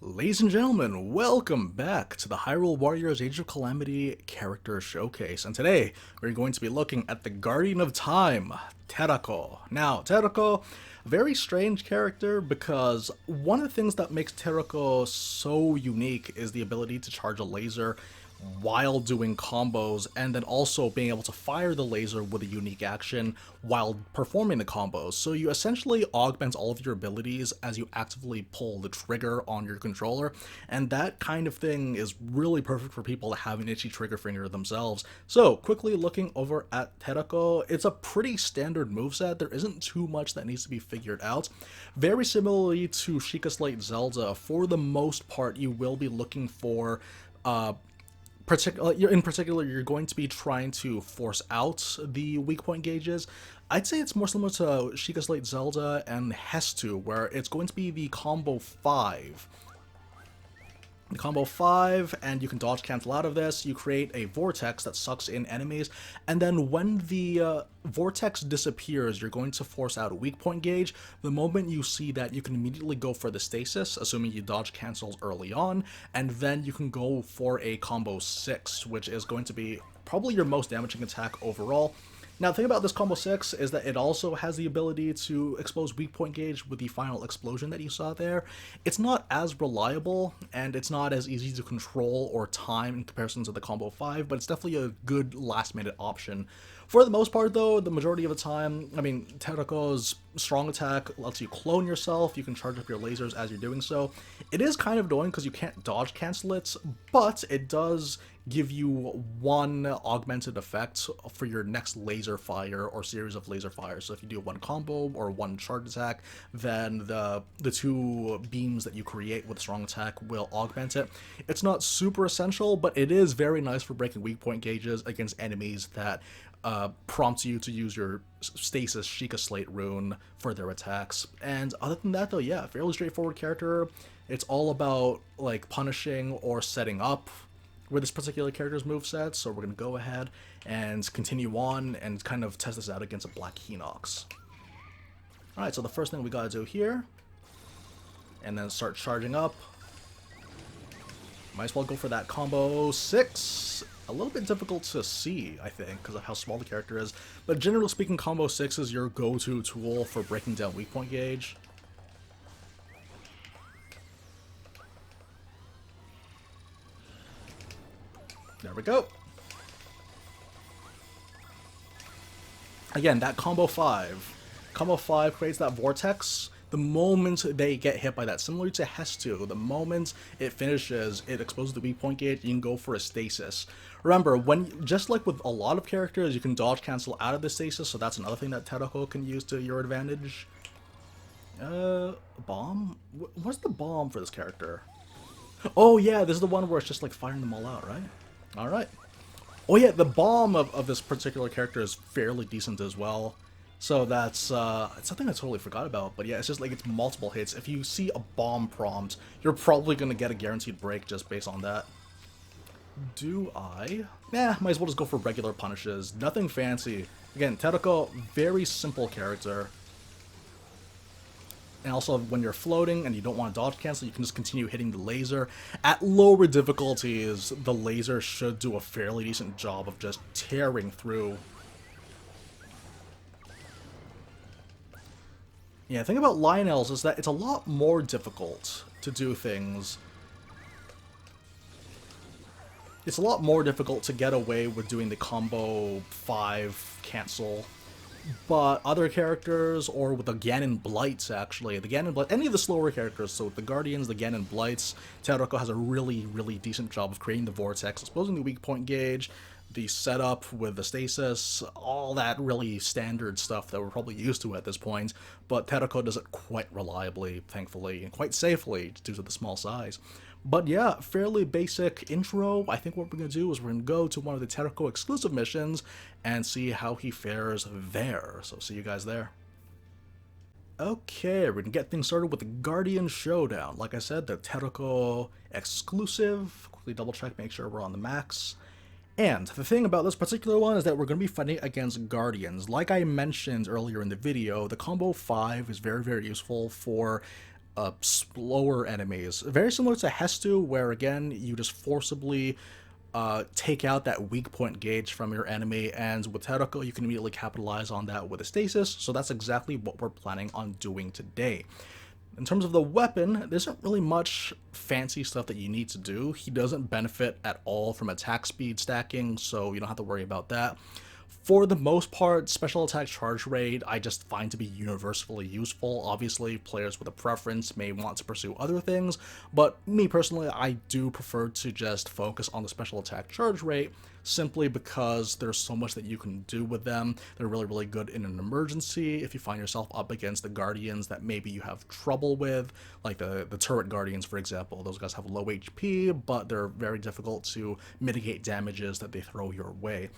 Ladies and gentlemen, welcome back to the Hyrule Warriors Age of Calamity character showcase. And today, we're going to be looking at the Guardian of Time, Terrako. Now, Terrako, very strange character because one of the things that makes Terrako so unique is the ability to charge a laser while doing combos, and then also being able to fire the laser with a unique action while performing the combos. So you essentially augment all of your abilities as you actively pull the trigger on your controller, and that kind of thing is really perfect for people that have an itchy trigger finger themselves. So quickly looking over at Terrako, it's a pretty standard moveset. There isn't too much that needs to be figured out. Very similarly to Sheikah Slate Zelda, for the most part you will be looking for in particular, you're going to be trying to force out the weak point gauges. I'd say it's more similar to Sheikah Slate Zelda and Hestu, where it's going to be the combo 5. The combo 5, and you can dodge cancel out of this. You create a vortex that sucks in enemies, and then when the vortex disappears, you're going to force out a weak point gauge. The moment you see that, you can immediately go for the stasis, assuming you dodge cancels early on, and then you can go for a combo 6, which is going to be probably your most damaging attack overall. Now, the thing about this combo 6 is that it also has the ability to expose weak point gauge with the final explosion that you saw there. It's not as reliable, and it's not as easy to control or time in comparison to the combo 5, but it's definitely a good last-minute option. For the most part, though, the majority of the time, I mean, Terrako's strong attack lets you clone yourself. You can charge up your lasers as you're doing so. It is kind of annoying because you can't dodge cancel it, but it does give you one augmented effect for your next laser fire or series of laser fires. So if you do one combo or one charge attack, then the two beams that you create with strong attack will augment it. It's not super essential, but it is very nice for breaking weak point gauges against enemies that prompts you to use your stasis Sheikah Slate rune for their attacks. And other than that, though, yeah, fairly straightforward character. It's all about like punishing or setting up with this particular character's moveset, so we're going to go ahead and continue on and kind of test this out against a Black Hinox. Alright, so the first thing we gotta do here, and then start charging up. Might as well go for that combo 6. A little bit difficult to see, I think, because of how small the character is, but generally speaking, combo 6 is your go-to tool for breaking down weak point gauge. There we go. Again, that combo 5. Combo 5 creates that vortex. The moment they get hit by that, similar to Hestu, the moment it finishes, it exposes the weak point gauge, you can go for a stasis. Remember, just like with a lot of characters, you can dodge cancel out of the stasis, so that's another thing that Terrako can use to your advantage. Bomb? What's the bomb for this character? Oh yeah, this is the one where it's just like firing them all out, right? Alright. Oh yeah, the bomb of this particular character is fairly decent as well. So that's it's something I totally forgot about. But yeah, it's just like it's multiple hits. If you see a bomb prompt, you're probably going to get a guaranteed break just based on that. Do I? Nah, might as well just go for regular punishes. Nothing fancy. Again, Terrako, very simple character. And also, when you're floating and you don't want to dodge cancel, you can just continue hitting the laser. At lower difficulties, the laser should do a fairly decent job of just tearing through. Yeah, the thing about Lionels is that it's a lot more difficult to do things. It's a lot more difficult to get away with doing the combo 5 cancel. But other characters, or with the Ganon Blights, actually, the Ganon Blight, any of the slower characters, so with the Guardians, the Ganon Blights, Terrako has a really, really decent job of creating the vortex, exposing the weak point gauge, the setup with the stasis, all that really standard stuff that we're probably used to at this point, but Terrako does it quite reliably, thankfully, and quite safely, due to the small size. But yeah, fairly basic intro. I think what we're going to do is we're going to go to one of the Terrako exclusive missions and see how he fares there. So see you guys there. Okay, we're going to get things started with the Guardian Showdown. Like I said, the Terrako exclusive. Quickly double check, make sure we're on the max. And the thing about this particular one is that we're going to be fighting against Guardians. Like I mentioned earlier in the video, the combo 5 is very, very useful for slower enemies. Very similar to Hestu, where again, you just forcibly take out that weak point gauge from your enemy, and with Terrako, you can immediately capitalize on that with a stasis, so that's exactly what we're planning on doing today. In terms of the weapon, there isn't really much fancy stuff that you need to do. He doesn't benefit at all from attack speed stacking, so you don't have to worry about that. For the most part, special attack charge rate I just find to be universally useful. Obviously, players with a preference may want to pursue other things, but me personally, I do prefer to just focus on the special attack charge rate, simply because there's so much that you can do with them. They're really, really good in an emergency if you find yourself up against the guardians that maybe you have trouble with, like the turret guardians, for example. Those guys have low HP, but they're very difficult to mitigate damages that they throw your way.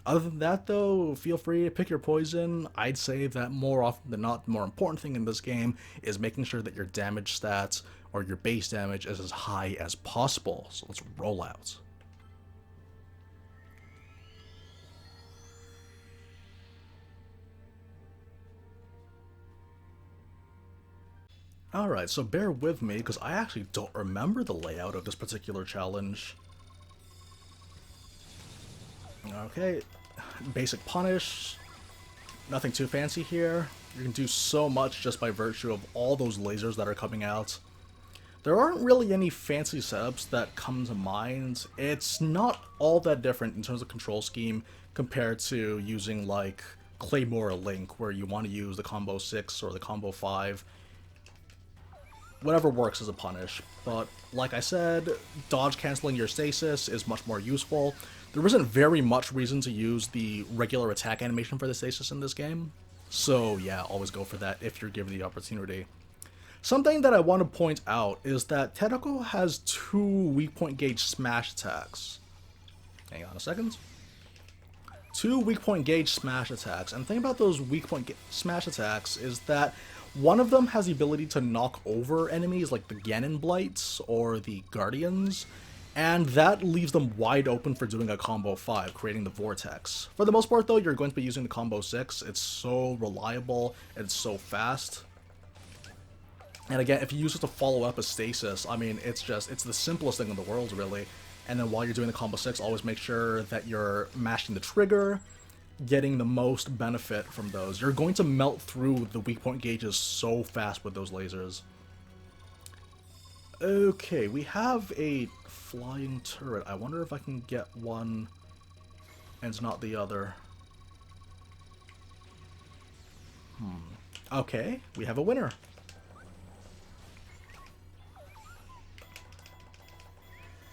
Other than that, though, feel free to pick your poison. I'd say that more often than not, the more important thing in this game is making sure that your damage stats or your base damage is as high as possible. So let's roll out. Alright, so bear with me, because I actually don't remember the layout of this particular challenge. Okay, basic punish, nothing too fancy here. You can do so much just by virtue of all those lasers that are coming out. There aren't really any fancy setups that come to mind. It's not all that different in terms of control scheme compared to using like Claymore or Link, where you want to use the combo 6 or the combo 5. Whatever works as a punish, but like I said, dodge canceling your stasis is much more useful. There isn't very much reason to use the regular attack animation for the stasis in this game, so yeah, always go for that if you're given the opportunity. Something that I want to point out is that Terrako has 2 weak point gauge smash attacks. Hang on a second. 2 weak point gauge smash attacks, and the thing about those weak point smash attacks is that one of them has the ability to knock over enemies like the Ganon Blights or the Guardians, and that leaves them wide open for doing a combo 5, creating the Vortex. For the most part though, you're going to be using the combo 6, it's so reliable, and it's so fast. And again, if you use it to follow up a stasis, I mean, it's the simplest thing in the world really. And then while you're doing the combo 6, always make sure that you're mashing the trigger, getting the most benefit from those. You're going to melt through the weak point gauges so fast with those lasers. Okay, we have a flying turret. I wonder if I can get one and not the other. Okay, we have a winner.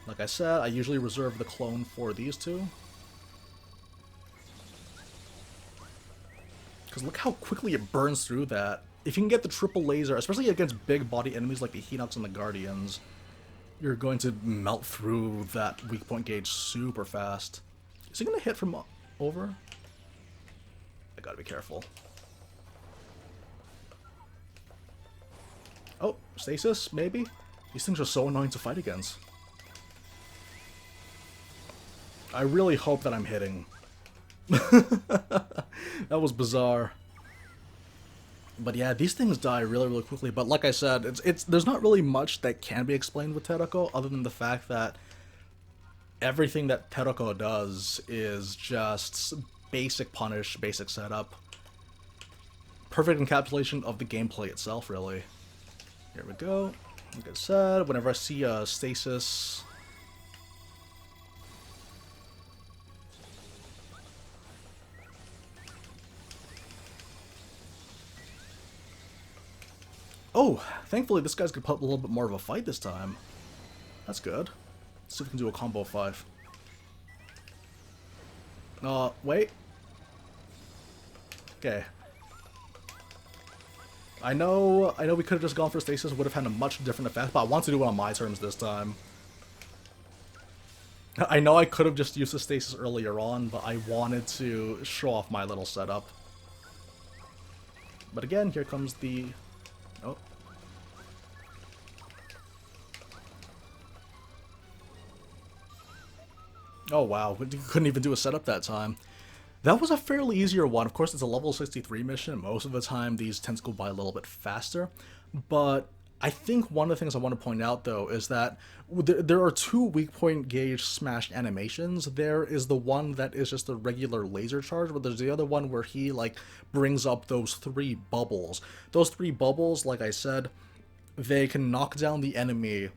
Like I said, I usually reserve the clone for these two. Because look how quickly it burns through that. If you can get the triple laser, especially against big body enemies like the Hinox and the Guardians, you're going to melt through that weak point gauge super fast. Is he going to hit from over? I gotta be careful. Oh, stasis, maybe? These things are so annoying to fight against. I really hope that I'm hitting. That was bizarre. But yeah, these things die really, really quickly. But like I said, there's not really much that can be explained with Terrako, other than the fact that everything that Terrako does is just basic punish, basic setup. Perfect encapsulation of the gameplay itself, really. Here we go. Like I said, whenever I see a stasis... Oh, thankfully this guy's gonna put up a little bit more of a fight this time. That's good. Let's see if we can do a combo 5. Wait. Okay. I know we could have just gone for stasis, would have had a much different effect, but I want to do it on my terms this time. I know I could have just used the stasis earlier on, but I wanted to show off my little setup. But again, here comes the... Oh. Oh wow, we couldn't even do a setup that time. That was a fairly easier one. Of course, it's a level 63 mission. Most of the time, these tend to go by a little bit faster. But I think one of the things I want to point out, though, is that there are two weak point gauge smash animations. There is the one that is just a regular laser charge, but there's the other one where he, like, brings up those three bubbles. Those three bubbles, like I said, they can knock down the enemy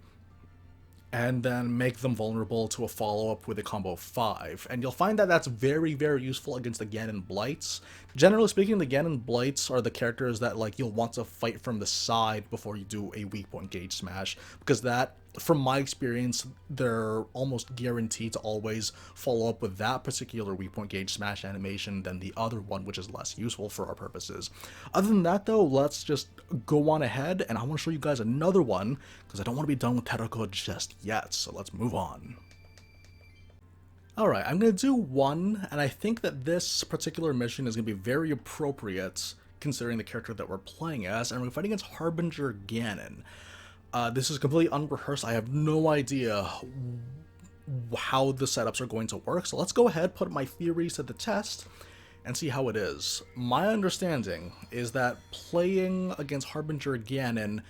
and then make them vulnerable to a follow-up with a combo 5. And you'll find that that's very, very useful against the Ganon Blights. Generally speaking, the Ganon Blights are the characters that, like, you'll want to fight from the side before you do a weak point gauge smash, because that, from my experience, they're almost guaranteed to always follow up with that particular weak point gauge smash animation than the other one, which is less useful for our purposes. Other than that, though, let's just go on ahead, and I want to show you guys another one, because I don't want to be done with Terrako just yet, so let's move on. Alright, I'm going to do one, and I think that this particular mission is going to be very appropriate considering the character that we're playing as, and we're fighting against Harbinger Ganon. This is completely unrehearsed. I have no idea how the setups are going to work, so let's go ahead, put my theories to the test, and see how it is. My understanding is that playing against Harbinger Ganon,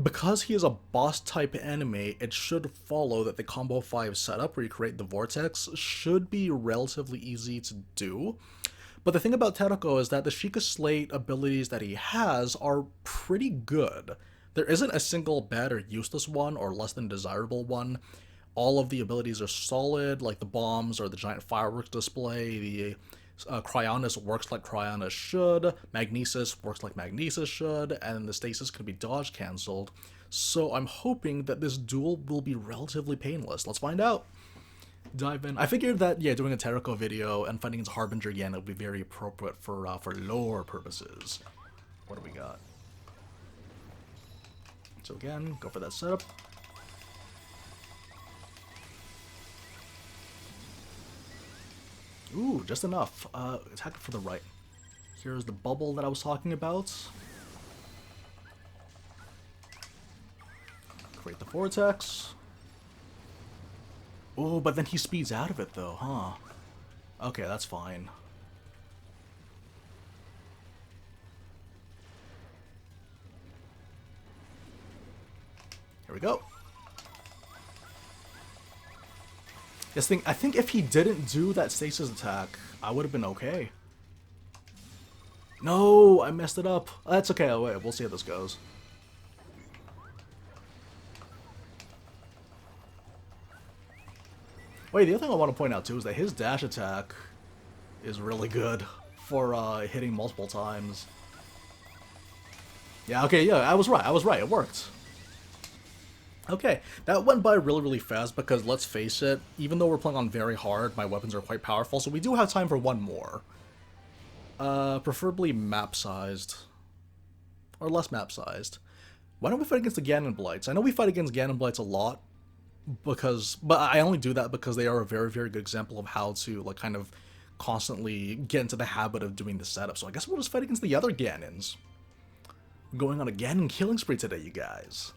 because he is a boss-type enemy, it should follow that the Combo 5 setup, where you create the Vortex, should be relatively easy to do. But the thing about Terrako is that the Sheikah Slate abilities that he has are pretty good. There isn't a single bad or useless one, or less than desirable one. All of the abilities are solid, like the bombs or the giant fireworks display. The Cryonis works like Cryonis should, Magnesis works like Magnesis should, and the Stasis can be dodge cancelled. So I'm hoping that this duel will be relatively painless. Let's find out. Dive in. I figured that, yeah, doing a Terrako video and fighting against Harbinger again would be very appropriate for lore purposes. What do we got? So again, go for that setup. Ooh, just enough. Attack it for the right. Here's the bubble that I was talking about. Create the vortex. Oh, but then he speeds out of it though, huh? Okay, that's fine. Here we go. I think if he didn't do that stasis attack, I would have been okay. No, I messed it up. That's okay, wait, we'll see how this goes. Wait, the other thing I want to point out too is that his dash attack is really good for hitting multiple times. Yeah, okay, yeah, I was right, it worked. Okay, that went by really, really fast because, let's face it, even though we're playing on very hard, my weapons are quite powerful, so we do have time for one more. Preferably map-sized. Or less map-sized. Why don't we fight against the Ganon Blights? I know we fight against Ganon Blights a lot, but I only do that because they are a very, very good example of how to, like, kind of constantly get into the habit of doing the setup. So I guess we'll just fight against the other Ganons. I'm going on a Ganon killing spree today, you guys.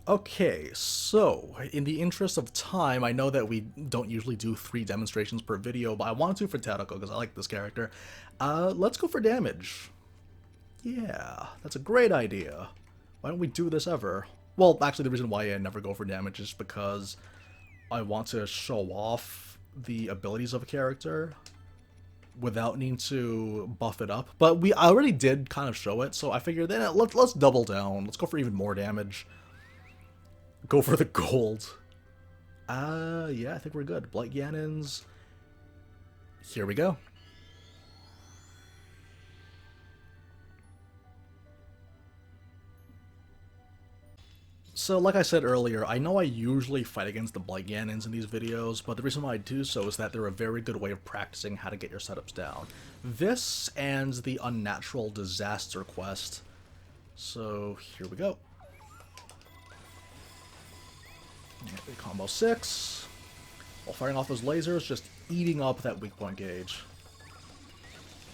Okay, so, in the interest of time, I know that we don't usually do 3 demonstrations per video, but I wanted to for Terrako because I like this character. Let's go for damage. Yeah, that's a great idea. Why don't we do this ever? Well, actually, the reason why I never go for damage is because I want to show off the abilities of a character without needing to buff it up. But I already did kind of show it, so I figured then let's double down. Let's go for even more damage. Go for the gold. Yeah, I think we're good. Blight Ganons. Here we go. So, like I said earlier, I know I usually fight against the Blight Ganons in these videos, but the reason why I do so is that they're a very good way of practicing how to get your setups down. This and the Unnatural Disaster quest. So, here we go. Combo 6. While firing off those lasers, just eating up that weak point gauge.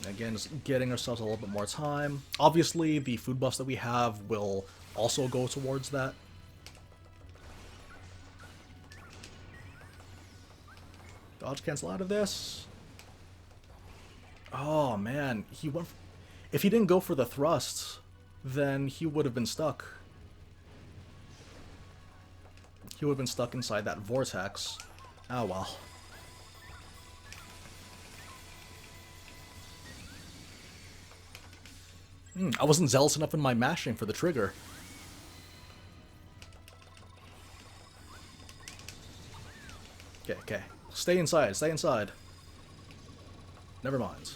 Again, just getting ourselves a little bit more time. Obviously, the food buffs that we have will also go towards that. Dodge cancel out of this. Oh man, he went. If he didn't go for the thrust, then he would have been stuck. He would have been stuck inside that vortex. Oh well. I wasn't zealous enough in my mashing for the trigger. Okay, okay. Stay inside, stay inside. Never mind.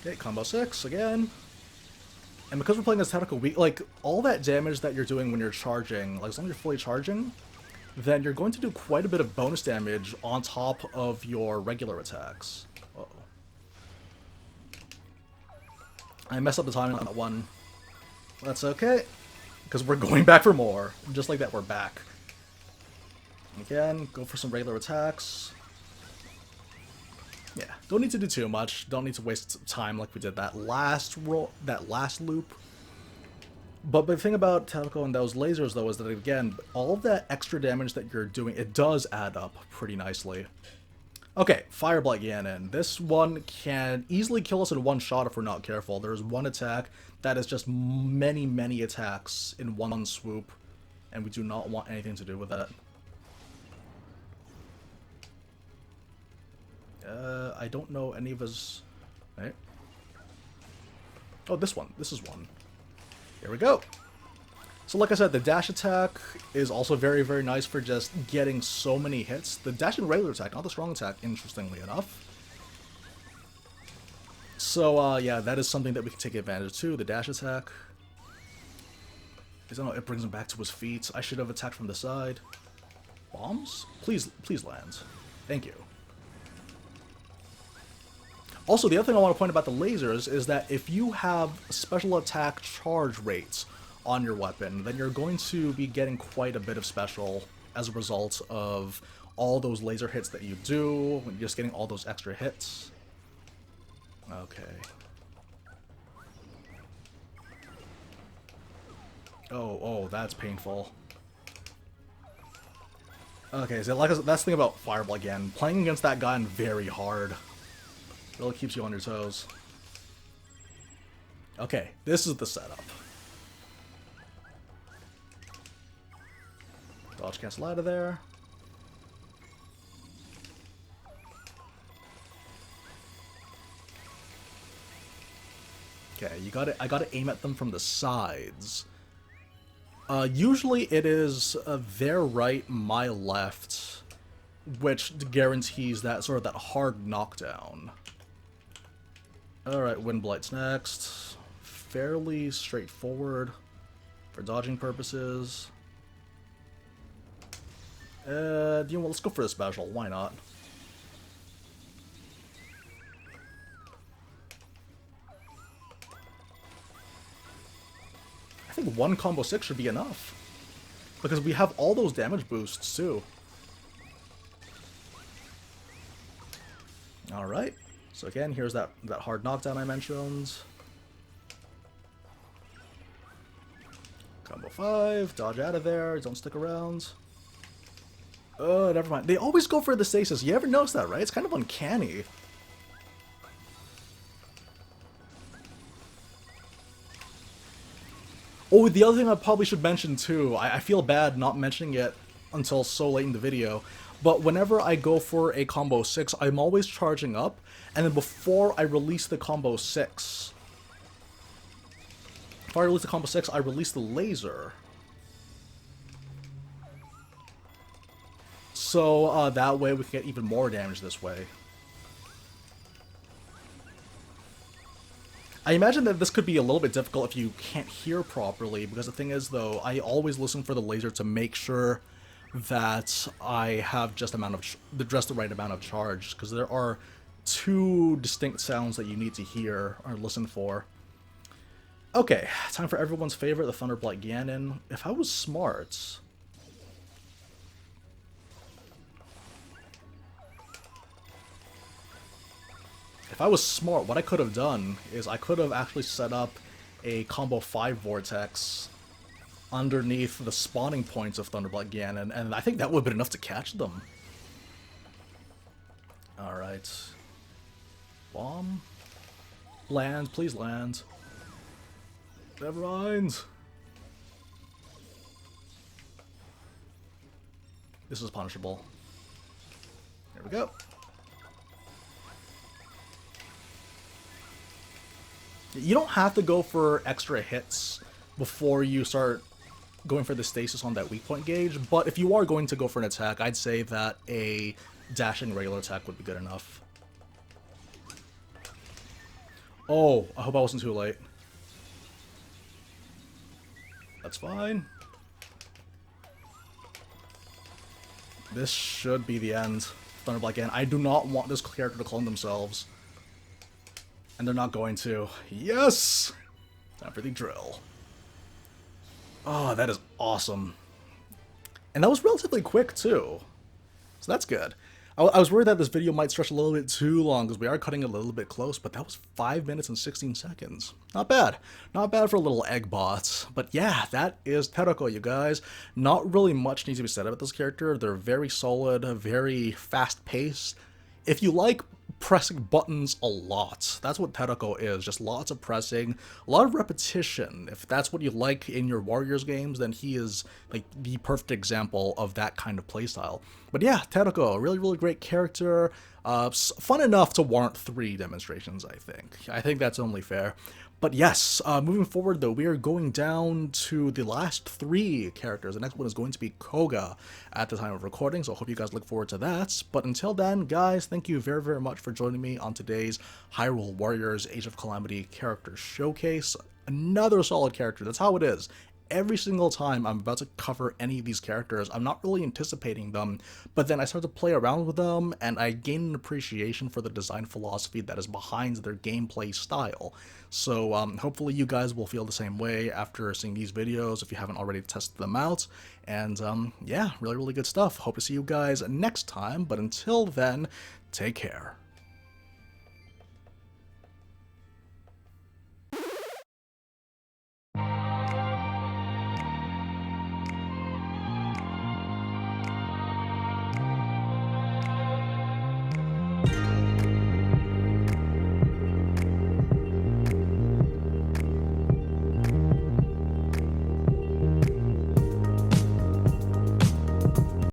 Okay, combo 6 again. And because we're playing as Terrako, like, all that damage that you're doing when you're charging, like, as long as you're fully charging, then you're going to do quite a bit of bonus damage on top of your regular attacks. Uh-oh. I messed up the timing on that one. That's okay, because we're going back for more. Just like that, we're back. Again, go for some regular attacks. Yeah, don't need to do too much. Don't need to waste time like we did that last loop. But the thing about Terrako and those lasers, though, is that, again, all of that extra damage that you're doing, it does add up pretty nicely. Okay, Fire Blight Ganon. This one can easily kill us in one shot if we're not careful. There's one attack that is just many, many attacks in one swoop, and we do not want anything to do with that. I don't know any of his... Right? Oh, this one. This is one. Here we go. So like I said, the dash attack is also very, very nice for just getting so many hits. The dash and regular attack, not the strong attack, interestingly enough. So, yeah, that is something that we can take advantage to, the dash attack. I don't know, it brings him back to his feet. I should have attacked from the side. Bombs? Please land. Thank you. Also, the other thing I want to point about the lasers is that if you have special attack charge rates on your weapon, then you're going to be getting quite a bit of special as a result of all those laser hits that you do, when you're just getting all those extra hits. Okay. Oh, that's painful. Okay, so like that's the thing about Fireball again. Playing against that guy very hard. Really keeps you on your toes. Okay, this is the setup. Dodge cancel out of there. Okay, I gotta aim at them from the sides. Usually it is their right, my left, which guarantees that sort of that hard knockdown. Alright, Wind Blight's next. Fairly straightforward for dodging purposes. You know what, let's go for the special, why not? I think one combo 6 should be enough. Because we have all those damage boosts too. Alright. So again, here's that hard knockdown I mentioned. Combo 5, dodge out of there, don't stick around. Oh, never mind. They always go for the stasis. You ever notice that, right? It's kind of uncanny. Oh, the other thing I probably should mention too, I feel bad not mentioning it until so late in the video, but whenever I go for a combo 6, I'm always charging up, and then before I release the combo 6, I release the laser. So that way we can get even more damage this way. I imagine that this could be a little bit difficult if you can't hear properly, because the thing is, though, I always listen for the laser to make sure that I have just the right amount of charge, because there are two distinct sounds that you need to hear or listen for. Okay, time for everyone's favorite, the Thunderblight Ganon. If I was smart... what I could have done is I could have actually set up a combo 5 vortex underneath the spawning points of Thunderbolt Ganon, and I think that would have been enough to catch them. Alright. Bomb. Land, please land. Never mind. This is punishable. Here we go. You don't have to go for extra hits before you start going for the stasis on that weak point gauge, but if you are going to go for an attack, I'd say that a dashing regular attack would be good enough. Oh, I hope I wasn't too late. That's fine. This should be the end. Thunderbolt Ganon. I do not want this character to clone themselves. And they're not going to. Yes! Time for the drill. Oh, that is awesome. And that was relatively quick, too. So that's good. I was worried that this video might stretch a little bit too long, because we are cutting a little bit close, but that was 5 minutes and 16 seconds. Not bad. Not bad for a little egg bot. But yeah, that is Terrako, you guys. Not really much needs to be said about this character. They're very solid, very fast-paced. If you like pressing buttons a lot, that's what Terrako is, just lots of pressing, a lot of repetition. If that's what you like in your Warriors games, then he is like the perfect example of that kind of playstyle. But yeah, Terrako, really, really great character, fun enough to warrant 3 demonstrations, I think. I think that's only fair. But yes, moving forward though, we are going down to the last 3 characters. The next one is going to be Koga at the time of recording, so I hope you guys look forward to that. But until then, guys, thank you very, very much for joining me on today's Hyrule Warriors Age of Calamity character showcase. Another solid character, that's how it is. Every single time I'm about to cover any of these characters, I'm not really anticipating them, but then I start to play around with them, and I gain an appreciation for the design philosophy that is behind their gameplay style. So hopefully you guys will feel the same way after seeing these videos if you haven't already tested them out. And yeah, really, really good stuff. Hope to see you guys next time, but until then, take care.